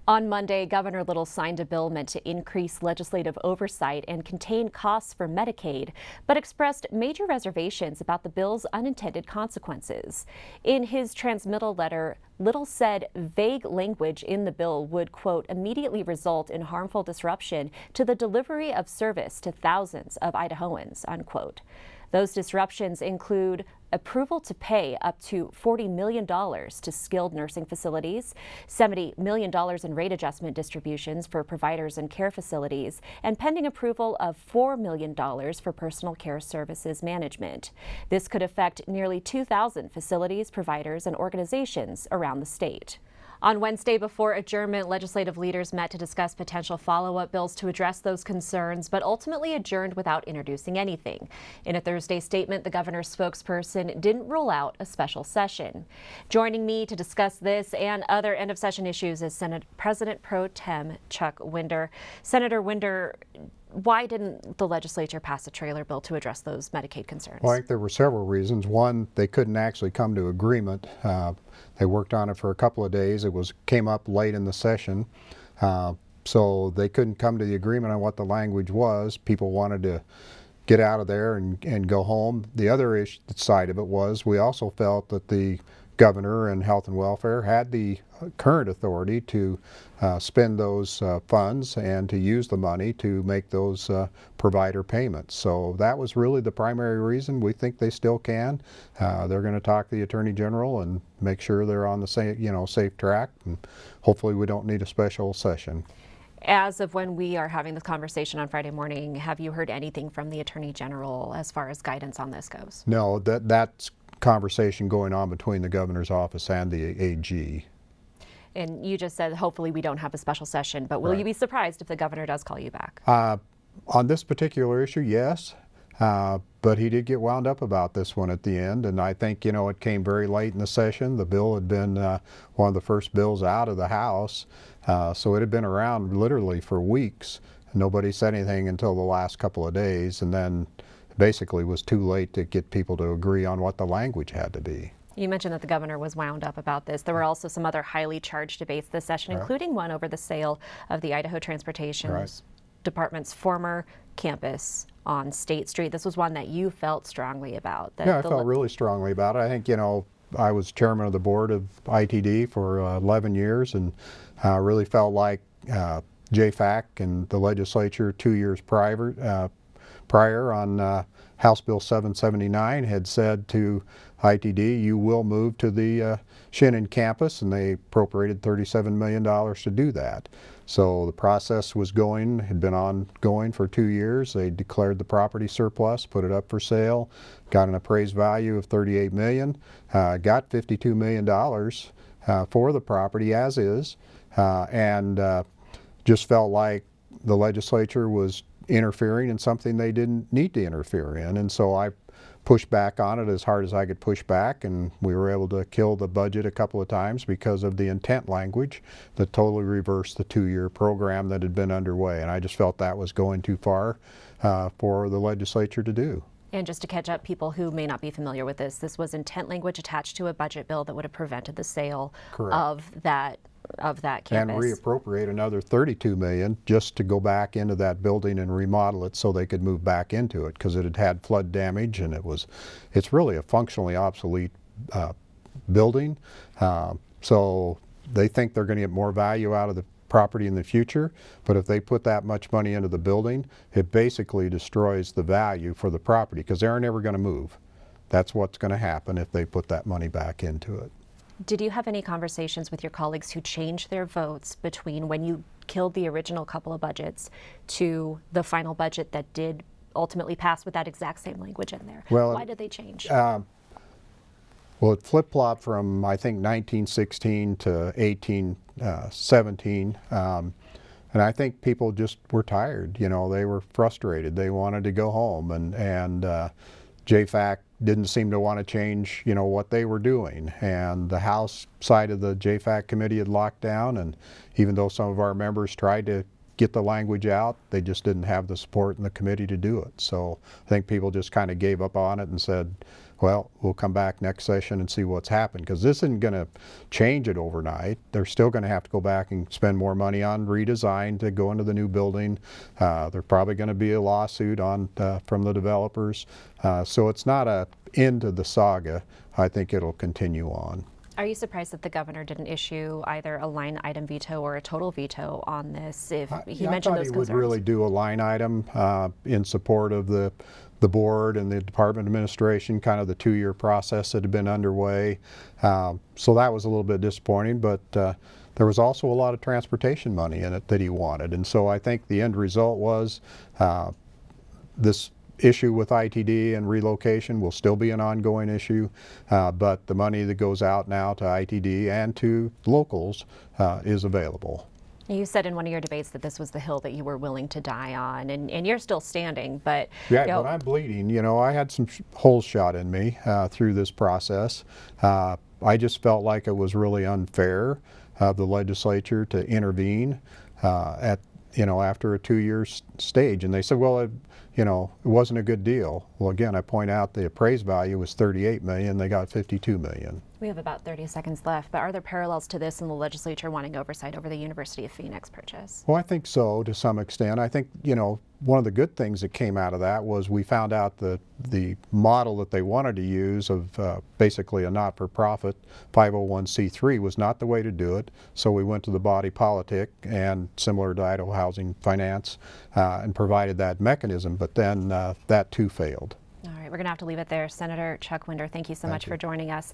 On Monday, Governor Little signed a bill meant to increase legislative oversight and contain costs for Medicaid, but expressed major reservations about the bill's unintended consequences. In his transmittal letter, Little said vague language in the bill would, quote, immediately result in harmful disruption to the delivery of service to thousands of Idahoans, unquote. Those disruptions include approval to pay up to $40 million to skilled nursing facilities, $70 million in rate adjustment distributions for providers and care facilities, and pending approval of $4 million for personal care services management. This could affect nearly 2,000 facilities, providers, and organizations around the state. On Wednesday, before adjournment, legislative leaders met to discuss potential follow-up bills to address those concerns, but ultimately adjourned without introducing anything. In a Thursday statement, the governor's spokesperson didn't rule out a special session. Joining me to discuss this and other end-of-session issues is Senate President Pro Tem Chuck Winder. Senator Winder, why didn't the legislature pass a trailer bill to address those Medicaid concerns? Well, I think there were several reasons. One, they couldn't actually come to agreement. They worked on it for a couple of days. It came up late in the session, so they couldn't come to the agreement on what the language was. People wanted to get out of there and go home. The other side of it was we also felt that the governor and health and welfare had the current authority to spend those funds and to use the money to make those provider payments. So that was really the primary reason. We think they still can. They're going to talk to the Attorney General and make sure they're on the safe track, and hopefully we don't need a special session. As of when we are having this conversation on Friday morning, have you heard anything from the Attorney General as far as guidance on this goes? No, that's conversation going on between the governor's office and the AG. And you just said hopefully we don't have a special session, but will you be surprised if the governor does call you back? On this particular issue, yes, but he did get wound up about this one at the end, and I think, it came very late in the session. The bill had been one of the first bills out of the House, so it had been around literally for weeks. Nobody said anything until the last couple of days, and then basically was too late to get people to agree on what the language had to be. You mentioned that the governor was wound up about this. There were also some other highly charged debates this session, including one over the sale of the Idaho Transportation Department's former campus on State Street. This was one that you felt strongly about. Yeah, I felt really strongly about it. I think, I was chairman of the board of ITD for 11 years and really felt like JFAC and the legislature 2 years prior on House Bill 779 had said to ITD, you will move to the Shannon campus, and they appropriated $37 million to do that. So the process had been ongoing for 2 years. They declared the property surplus, put it up for sale, got an appraised value of $38 million, got $52 million for the property as is, and just felt like the legislature was interfering in something they didn't need to interfere in. And so I pushed back on it as hard as I could push back, and we were able to kill the budget a couple of times because of the intent language that totally reversed the 2-year program that had been underway. And I just felt that was going too far for the legislature to do. And just to catch up people who may not be familiar with this was intent language attached to a budget bill that would have prevented the sale of that campus. And reappropriate another $32 million just to go back into that building and remodel it so they could move back into it, because it had had flood damage, and it's really a functionally obsolete building. So they think they're going to get more value out of the property in the future, but if they put that much money into the building, it basically destroys the value for the property, because they're never going to move. That's what's going to happen if they put that money back into it. Did you have any conversations with your colleagues who changed their votes between when you killed the original couple of budgets to the final budget that did ultimately pass with that exact same language in there? Well, why did they change? Well, it flip-flopped from, I think, 1916 to 1817. And I think people just were tired. They were frustrated. They wanted to go home. And JFAC didn't seem to want to change, what they were doing. And the House side of the JFAC committee had locked down. And even though some of our members tried to get the language out, they just didn't have the support in the committee to do it. So I think people just kind of gave up on it and said, well, we'll come back next session and see what's happened, because this isn't going to change it overnight. They're still going to have to go back and spend more money on redesign to go into the new building. There's probably going to be a lawsuit on from the developers. So it's not an end to the saga. I think it'll continue on. Are you surprised that the governor didn't issue either a line item veto or a total veto on this? If he mentioned those I thought he concerns, would really do a line item in support of the board and the department administration, kind of the 2-year process that had been underway. So that was a little bit disappointing, but there was also a lot of transportation money in it that he wanted. And so I think the end result was this issue with ITD and relocation will still be an ongoing issue, but the money that goes out now to ITD and to locals is available. you said in one of your debates that this was the hill that you were willing to die on, and you're still standing, but yeah, but I'm bleeding. You know, I had some holes shot in me through this process. I just felt like it was really unfair of the legislature to intervene at, you know, after a 2-year stage. And they said, well, you know, it wasn't a good deal. Well, again, I point out the appraised value was $38 million. They got $52 million. we have about 30 seconds left, but are there parallels to this in the legislature wanting oversight over the University of Phoenix purchase? Well, I think so, to some extent. I think, you know, one of the good things that came out of that was we found out that the model that they wanted to use of basically a not-for-profit 501c3 was not the way to do it. So we went to the body politic, and similar to Idaho Housing Finance, and provided that mechanism, but then that too failed. All right, we're going to have to leave it there. Senator Chuck Winder, thank you so much for joining us.